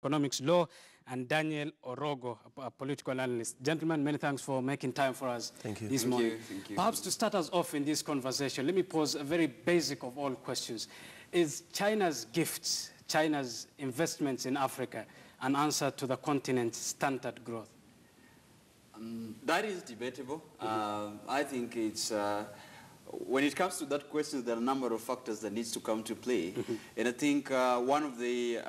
Economics Law, and Daniel Orogo, a political analyst. Gentlemen, many thanks for making time for us this morning. Thank you. Perhaps to start us off in this conversation, let me pose a very basic of all questions. Is China's gifts, China's investments in Africa, an answer to the continent's stunted growth? That is debatable. I think it's, when it comes to that question, there are a number of factors that needs to come to play. And I think one of the,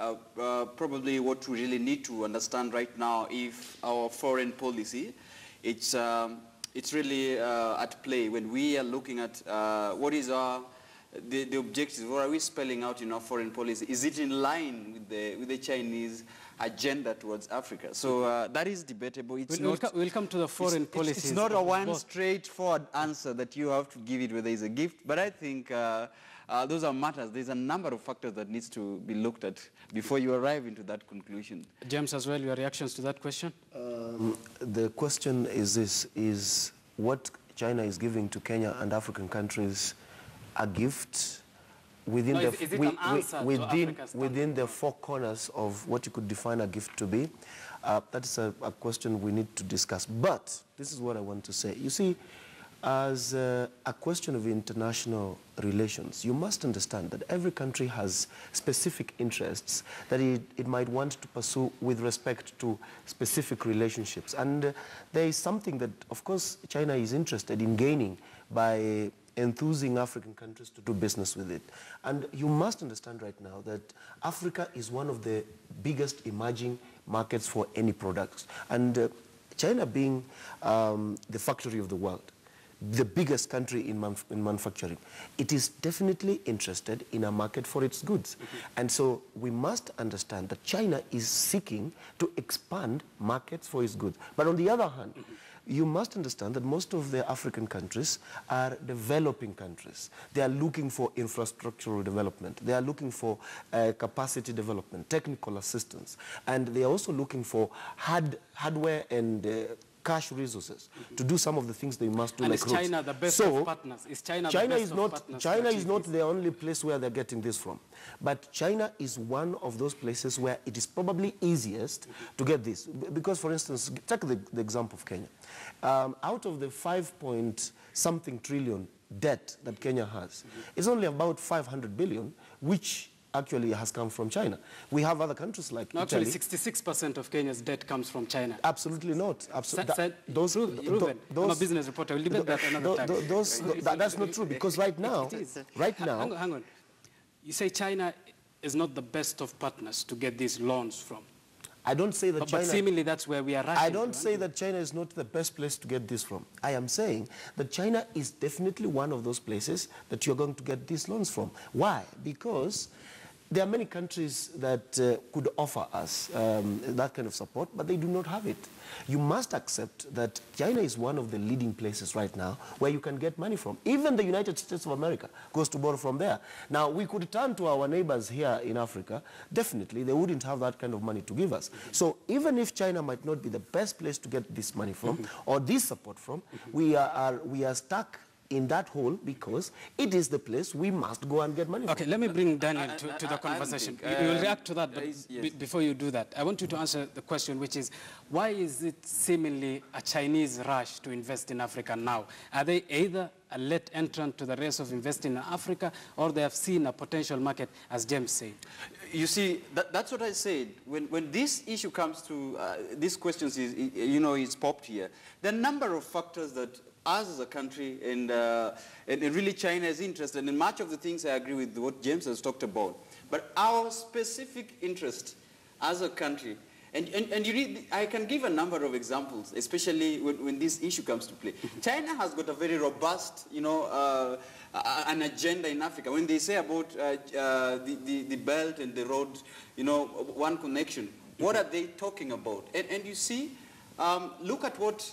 probably what we really need to understand right now, if our foreign policy, it's really at play when we are looking at what is the objectives, what are we spelling out in our foreign policy? Is it in line with the Chinese agenda towards Africa? So that is debatable. We'll come to the foreign policies. It's not a one straightforward answer that you have to give it whether it's a gift, but I think those are matters. There's a number of factors that needs to be looked at before you arrive into that conclusion. James, as well, your reactions to that question? The question is this, is what China is giving to Kenya and African countries a gift within within the four corners of what you could define a gift to be? That's a question we need to discuss. But this is what I want to say. You see, as a question of international relations, you must understand that every country has specific interests that it might want to pursue with respect to specific relationships. And there is something that, of course, China is interested in gaining by enthusing African countries to do business with it. And you must understand right now that Africa is one of the biggest emerging markets for any products. And China being the factory of the world, the biggest country in manufacturing, it is definitely interested in a market for its goods. And so we must understand that China is seeking to expand markets for its goods. But on the other hand, you must understand that most of the African countries are developing countries. They are looking for infrastructural development. They are looking for capacity development, technical assistance. And they are also looking for hardware and cash resources to do some of the things they must do. And like is China the best of partners? Is China the best of partners? China is not the only place where they're getting this from. But China is one of those places where it is probably easiest to get this. Because, for instance, take the example of Kenya. Out of the 5-point-something trillion debt that Kenya has, it's only about 500 billion, which actually has come from China. We have other countries like Italy. Actually, 66% of Kenya's debt comes from China. Absolutely not. I'm a business reporter. We'll debate that another time. That's not true, because right now... Hang on. You say China is not the best of partners to get these loans from. I don't say that China... But seemingly that's where we are rushing. I don't say that China is not the best place to get this from. I am saying that China is definitely one of those places that you're going to get these loans from. Why? Because there are many countries that could offer us that kind of support, but they do not have it. You must accept that China is one of the leading places right now where you can get money from. Even the United States of America goes to borrow from there. Now, we could turn to our neighbors here in Africa. Definitely, they wouldn't have that kind of money to give us. So even if China might not be the best place to get this money from or this support from, we are stuck in that hole because it is the place we must go and get money from. Okay, let me bring Daniel to the conversation. You will react to that, but before you do that, I want you to answer the question, which is, why is it seemingly a Chinese rush to invest in Africa now? Are they either a late entrant to the race of investing in Africa, or they have seen a potential market, as James said? You see, that's what I said. When this issue comes to, these questions is popped here, there are a number of factors that us as a country and really China is interested in much of the things. I agree with what James has talked about. But our specific interest as a country, and you read, I can give a number of examples, especially when this issue comes to play. China has got a very robust, an agenda in Africa. When they say about the belt and the road, one connection, what are they talking about? And you see, look at what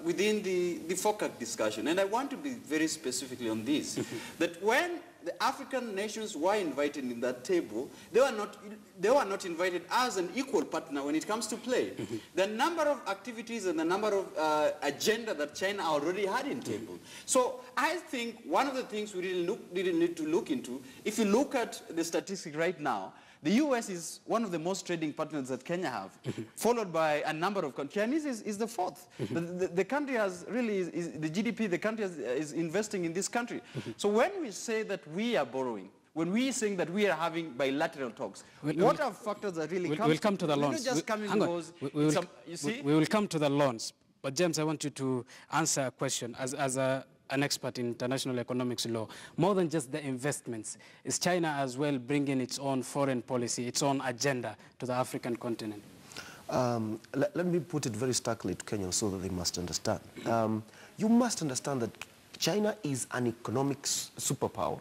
within the FOCAC discussion, and I want to be very specifically on this, that when the African nations were invited in that table, they were not invited as an equal partner when it comes to play. The number of activities and the number of agenda that China already had in table. So I think one of the things we really need to look into, if you look at the statistic right now, The US is one of the most trading partners that Kenya have, followed by a number of countries. Chinese is the fourth. The country has really, the GDP, the country is investing in this country. So when we say that we are borrowing, when we saying that we are having bilateral talks, what are factors that really come? We'll come to the loans. We will come to the loans. But James, I want you to answer a question as an expert in international economics law. More than just the investments, is China as well bringing its own foreign policy, its own agenda to the African continent? Let me put it very starkly to Kenyans so that they must understand. You must understand that China is an economic superpower.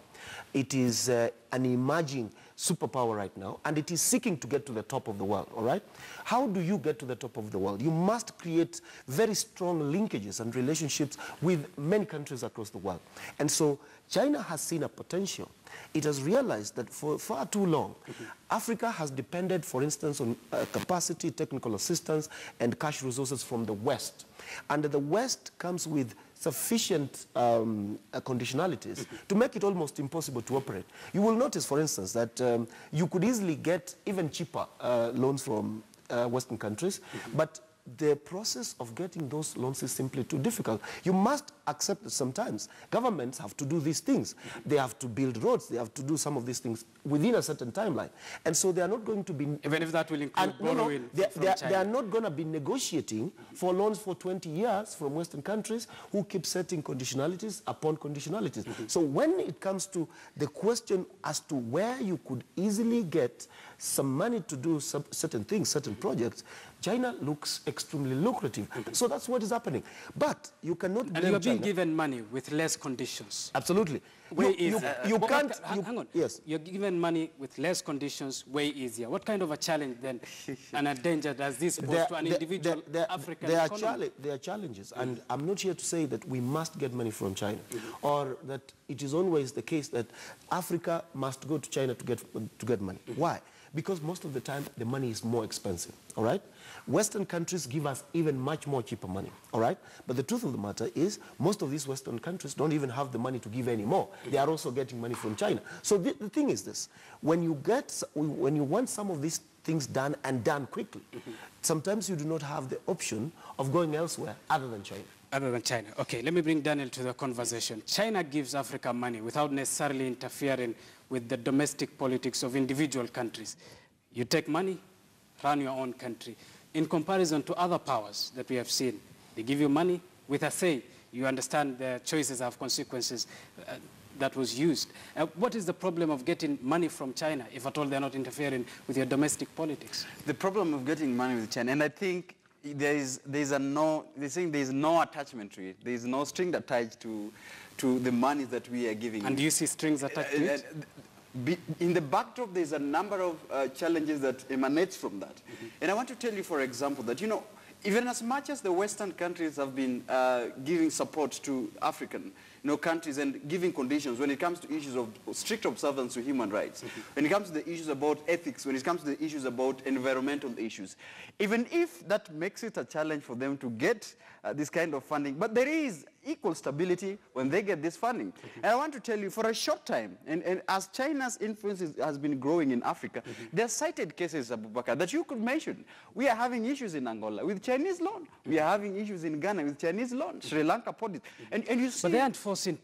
It is an emerging superpower right now, and it is seeking to get to the top of the world, all right? How do you get to the top of the world? You must create very strong linkages and relationships with many countries across the world. And so China has seen a potential. It has realized that for far too long, Africa has depended, for instance, on capacity, technical assistance, and cash resources from the West. And the West comes with sufficient conditionalities to make it almost impossible to operate. You will notice, for instance, that you could easily get even cheaper loans from Western countries, but the process of getting those loans is simply too difficult. You must accept that sometimes governments have to do these things. They have to build roads, they have to do some of these things within a certain timeline. And so they are not going to be... Even if that will include borrowing from China. They are not going to be negotiating for loans for 20 years from Western countries who keep setting conditionalities upon conditionalities. So when it comes to the question as to where you could easily get some money to do certain things, certain projects, China looks extremely lucrative. So that's what is happening. But you cannot blame China. And you are being given money with less conditions. Absolutely. You can't... Hang on. Yes. You're given money with less conditions, way easier. What kind of a challenge then and a danger does this pose to an individual African economy? There are challenges. And I'm not here to say that we must get money from China or that it is always the case that Africa must go to China to get money. Why? Because most of the time, the money is more expensive, all right? Western countries give us even much more cheaper money, all right? But the truth of the matter is, most of these Western countries don't even have the money to give anymore. They are also getting money from China. So the thing is this, when you want some of these things done and done quickly, sometimes you do not have the option of going elsewhere other than China. Other than China. Okay, let me bring Daniel to the conversation. China gives Africa money without necessarily interfering with the domestic politics of individual countries. You take money, run your own country. In comparison to other powers that we have seen, they give you money with a say. You understand the choices have consequences that was used. What is the problem of getting money from China, if at all they're not interfering with your domestic politics? The problem of getting money with China, and I think they're saying there is no attachment to it. There is no string attached to the money that we are giving. And do you see strings attached to it? In the backdrop, there's a number of challenges that emanates from that. And I want to tell you, for example, that, you know, even as much as the Western countries have been giving support to African countries and giving conditions when it comes to issues of strict observance to human rights, when it comes to the issues about ethics, when it comes to the issues about environmental issues, even if that makes it a challenge for them to get this kind of funding, but there is equal stability when they get this funding. And I want to tell you, for a short time, and as China's influence has been growing in Africa, there are cited cases, Abubakar, that you could mention. We are having issues in Angola with Chinese loan. We are having issues in Ghana with Chinese loan. Sri Lanka put it. And you see... But they aren't forcing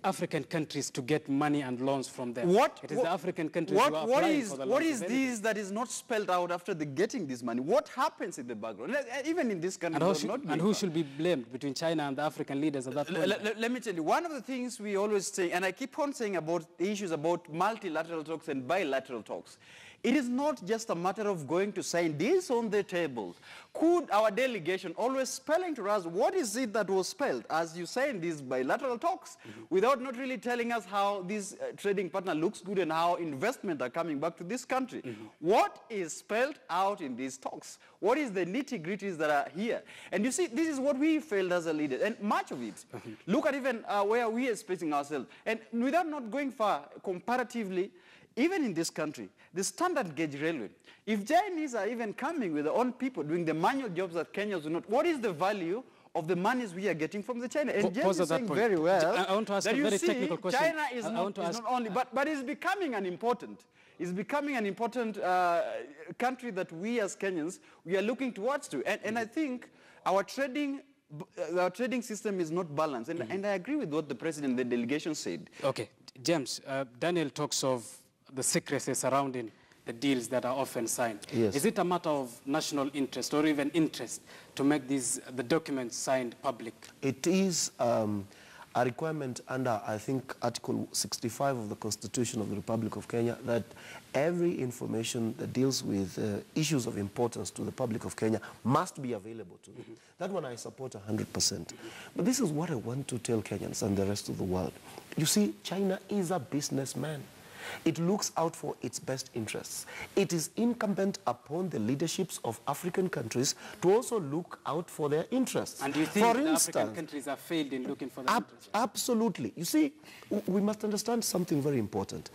African countries to get money and loans from them. It is the African countries who are applying for the loans. What is this that is not spelled out after the getting this money? What happens in the background? Even in this country, and who should be blamed between China and the African leaders at that point? Let me tell you, one of the things we always say, and I keep on saying about the issues about multilateral talks and bilateral talks, it is not just a matter of going to sign this on the table. Could our delegation always spelling to us what is it that was spelled as you say in these bilateral talks without not really telling us how this trading partner looks good and how investment are coming back to this country? What is spelled out in these talks? What is the nitty-gritties that are here? And you see, this is what we failed as a leader, and much of it. Look at even where we are spacing ourselves. And without not going far, comparatively, even in this country, the standard gauge railway, if Chinese are even coming with their own people doing the manual jobs that Kenyans do not, what is the value of the monies we are getting from the China? And James is saying very well I want to ask that a very technical question. China is not only, but it's becoming an important is becoming an important country that we as Kenyans, we are looking towards to. And I think our trading system is not balanced. And I agree with what the president, the delegation said. Okay, James, Daniel talks of the secrecy surrounding the deals that are often signed. Yes. Is it a matter of national interest or even interest to make the documents signed public? It is a requirement under, I think, Article 65 of the Constitution of the Republic of Kenya that every information that deals with issues of importance to the public of Kenya must be available to them. That one I support 100%. But this is what I want to tell Kenyans and the rest of the world. You see, China is a businessman. It looks out for its best interests. It is incumbent upon the leaderships of African countries to also look out for their interests. And do you think the African countries have failed in looking for their interests? Absolutely. You see, we must understand something very important.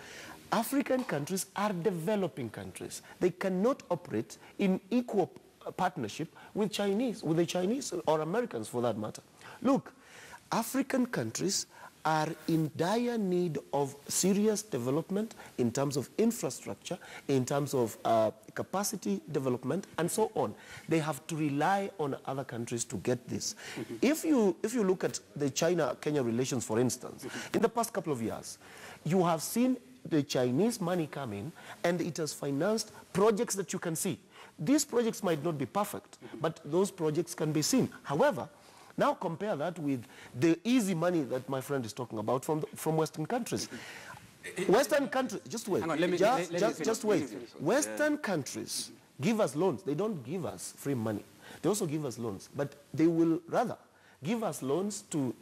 African countries are developing countries. They cannot operate in equal partnership with the Chinese or Americans for that matter. Look, African countries are in dire need of serious development in terms of infrastructure, in terms of capacity development, and so on. They have to rely on other countries to get this. If you look at the China-Kenya relations, for instance, in the past couple of years, you have seen the Chinese money come in, and it has financed projects that you can see. These projects might not be perfect, but those projects can be seen. However, now compare that with the easy money that my friend is talking about from Western countries. Western countries, just wait, just wait. Western countries give us loans. They don't give us free money. They also give us loans, but they will rather give us loans to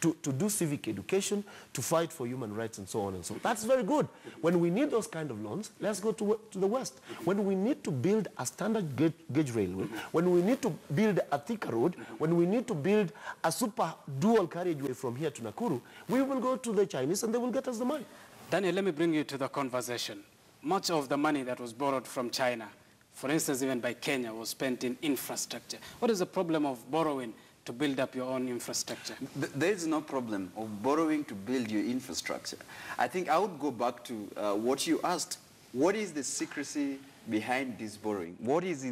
do civic education, to fight for human rights, and so on and so on. That's very good. When we need those kind of loans, let's go to the West. When we need to build a standard gauge railway, when we need to build a thicker road, when we need to build a super dual carriageway from here to Nakuru, we will go to the Chinese and they will get us the money. Daniel, let me bring you to the conversation. Much of the money that was borrowed from China, for instance, even by Kenya, was spent in infrastructure. What is the problem of borrowing to build up your own infrastructure? There is no problem of borrowing to build your infrastructure. I think I would go back to what you asked. What is the secrecy behind this borrowing? What is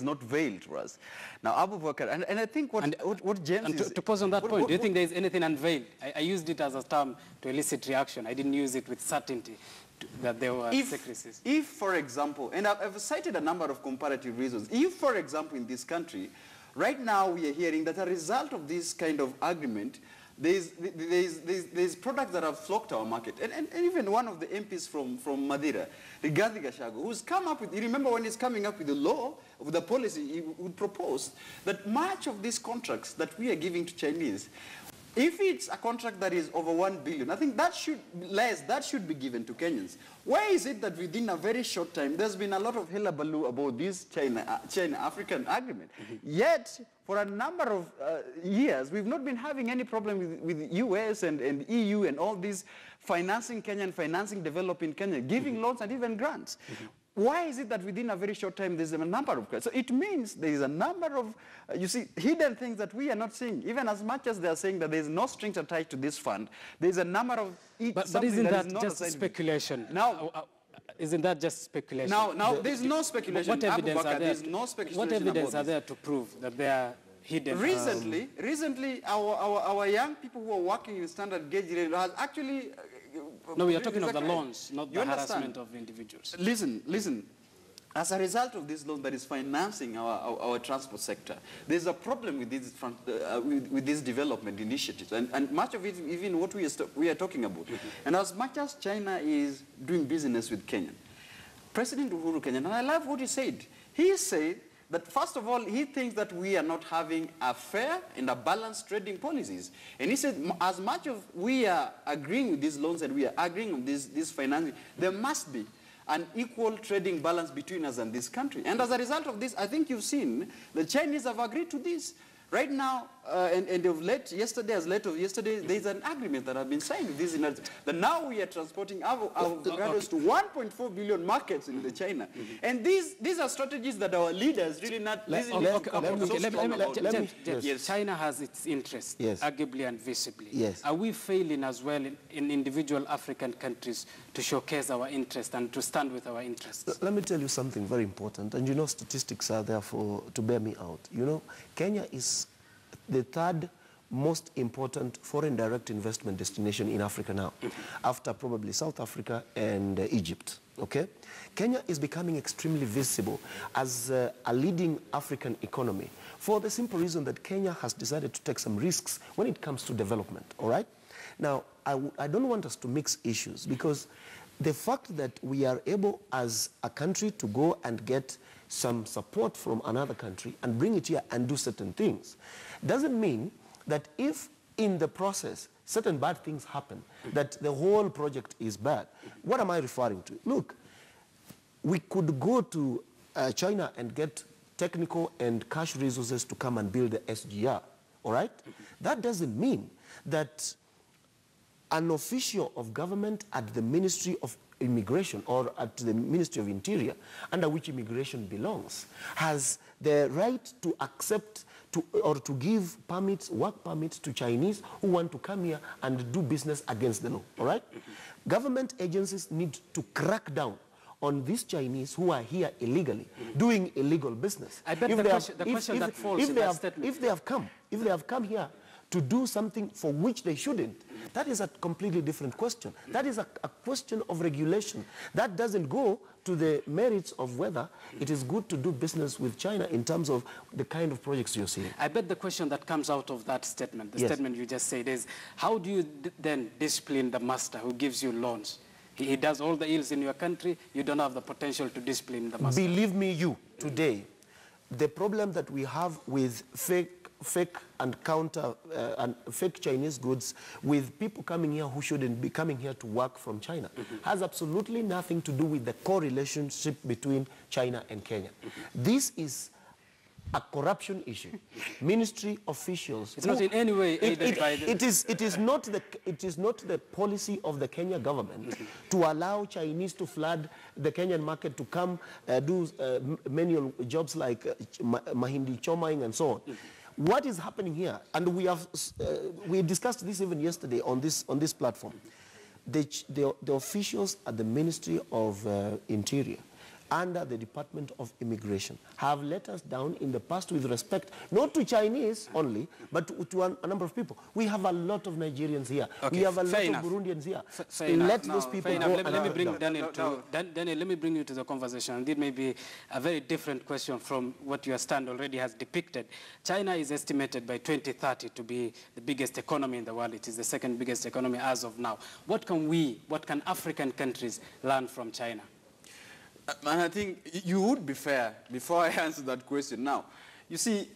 not veiled to us? Now, Abu Bakr, and I think what James is... To pause on that point, do you think there is anything unveiled? I used it as a term to elicit reaction. I didn't use it with certainty that there were secrecies. If, for example, and I've cited a number of comparative reasons, if, for example, in this country, right now we are hearing that as a result of this kind of agreement, there's products that have flocked our market. And even one of the MPs from Madeira, Rigathi Gachagua, who's come up with, you remember when he's coming up with the law, with the policy, he would propose that much of these contracts that we are giving to Chinese, if it's a contract that is over 1 billion, I think that should be given to Kenyans. Why is it that within a very short time, there's been a lot of hullabaloo about this China-African agreement? Yet, for a number of years, we've not been having any problem with US and EU and all these financing Kenya and financing developing Kenya, giving loans and even grants. Why is it that within a very short time there's a number of grants? So it means there is a number of, you see, hidden things that we are not seeing. Even as much as they are saying that there's no strings attached to this fund, there's a number of... But isn't that just speculation? Now, isn't that just speculation? Now there's no speculation. What evidence are there? There's no speculation. What evidence are there to prove that they are hidden? Recently, our young people who are working in standard gauge rail has actually... No, we are talking of the loans, not the harassment of individuals. Listen. As a result of this loan that is financing our transport sector, there's a problem with these development initiatives, and much of it, even what we are talking about. And as much as China is doing business with Kenya, President Uhuru Kenyatta, and I love what he said. He said that first of all, he thinks that we are not having a fair and a balanced trading policies. And he said, as much as we are agreeing with these loans and we are agreeing on this financing, there must be an equal trading balance between us and this country. And as a result of this, I think you've seen the Chinese have agreed to this. Right now, and of late, yesterday, there's an agreement that have been signed with these United States. That now we are transporting avocados to 1.4 billion markets in China. And these are strategies that our leaders really not... China has its interests, arguably and visibly. Yes. Are we failing as well in individual African countries to showcase our interests and to stand with our interests? Let me tell you something very important, and you know statistics are there to bear me out. You know, Kenya is the third most important foreign direct investment destination in Africa now, after probably South Africa and Egypt, okay? Kenya is becoming extremely visible as a leading African economy for the simple reason that Kenya has decided to take some risks when it comes to development, all right? Now, I don't want us to mix issues, because the fact that we are able as a country to go and get some support from another country and bring it here and do certain things doesn't mean that if in the process certain bad things happen, that the whole project is bad. What am I referring to? Look, we could go to China and get technical and cash resources to come and build the SGR, all right? That doesn't mean that an official of government at the Ministry of Immigration or at the Ministry of Interior, under which immigration belongs, has the right to accept or to give permits, work permits to Chinese who want to come here and do business against the law, all right? Government agencies need to crack down on these Chinese who are here illegally, doing illegal business. I bet the question that falls in that statement. If they have come here to do something for which they shouldn't, that is a completely different question. That is a question of regulation. That doesn't go to the merits of whether it is good to do business with China in terms of the kind of projects you're seeing. I bet the question that comes out of that statement, the statement you just said, is how do you then discipline the master who gives you loans? He does all the ills in your country, you don't have the potential to discipline the master. Believe me, today, the problem that we have with fake and counter and fake Chinese goods with people coming here who shouldn't be coming here to work from China has absolutely nothing to do with the core relationship between China and Kenya. This is a corruption issue. Ministry officials... It's not in any way aided by the... It is not the policy of the Kenya government to allow Chinese to flood the Kenyan market to come do manual jobs like mahindi chomaing and so on. What is happening here, and we discussed this even yesterday on this platform, the officials at the Ministry of Interior under the Department of Immigration have let us down in the past with respect, not to Chinese only, but to a number of people. We have a lot of Nigerians here. We have a lot of Burundians here. Let those people go. Let me bring Daniel to... Daniel, let me bring you to the conversation. And this may be a very different question from what your stand already has depicted. China is estimated by 2030 to be the biggest economy in the world. It is the second biggest economy as of now. What can African countries learn from China? And I think you would be fair before I answer that question. Now, you see,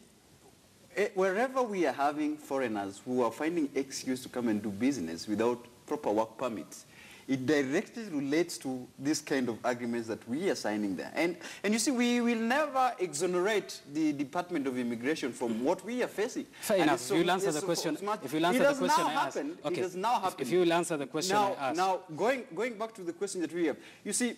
wherever we are having foreigners who are finding excuse to come and do business without proper work permits, it directly relates to this kind of agreements that we are signing there. And you see, we will never exonerate the Department of Immigration from what we are facing. Fair enough. If you'll answer the question, if you'll answer the question I asked. Okay. It has now happened. If you will answer the question I asked. Now, going back to the question that we have, you see,